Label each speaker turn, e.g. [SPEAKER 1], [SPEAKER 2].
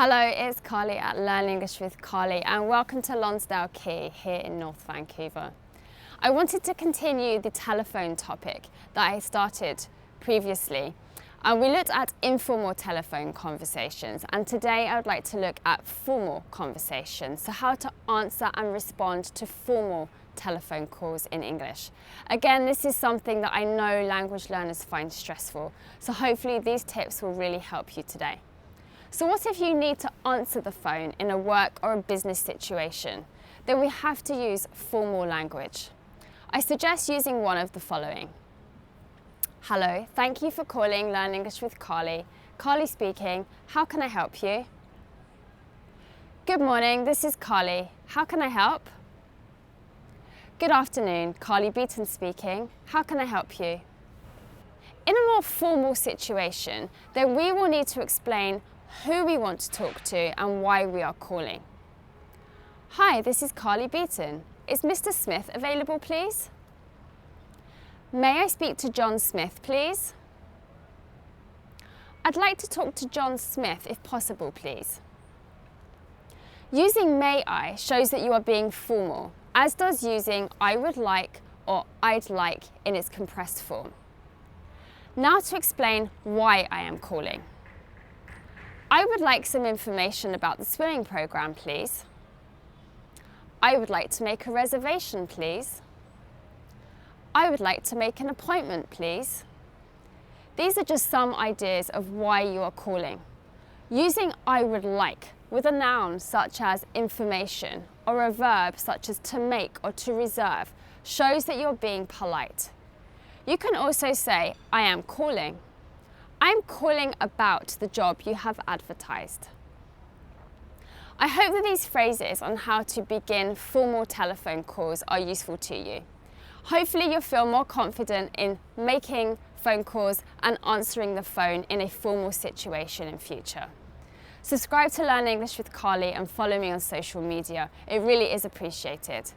[SPEAKER 1] Hello, it's Carly at Learn English with Carly and welcome to Lonsdale, Quay here in North Vancouver. I wanted to continue the telephone topic that I started previously. We looked at informal telephone conversations, and today I would like to look at formal conversations, so how to answer and respond to formal telephone calls in English. Again, this is something that I know language learners find stressful, so hopefully these tips will really help you today. So what if you need to answer the phone in a work or a business situation? Then we have to use formal language. I suggest using one of the following. Hello, thank you for calling Learn English with Carly. Carly speaking, how can I help you? Good morning, this is Carly. How can I help? Good afternoon, Carly Beaton speaking. How can I help you? In a more formal situation, then we will need to explain who we want to talk to and why we are calling. Hi, this is Carly Beaton. Is Mr. Smith available, please? May I speak to John Smith, please? I'd like to talk to John Smith if possible, please. Using may I shows that you are being formal, as does using I would like or I'd like in its compressed form. Now to explain why I am calling. I would like some information about the swimming program, please. I would like to make a reservation, please. I would like to make an appointment, please. These are just some ideas of why you are calling. Using I would like with a noun such as information or a verb such as to make or to reserve shows that you're being polite. You can also say, I am calling. I'm calling about the job you have advertised. I hope that these phrases on how to begin formal telephone calls are useful to you. Hopefully you'll feel more confident in making phone calls and answering the phone in a formal situation in future. Subscribe to Learn English with Carly and follow me on social media. It really is appreciated.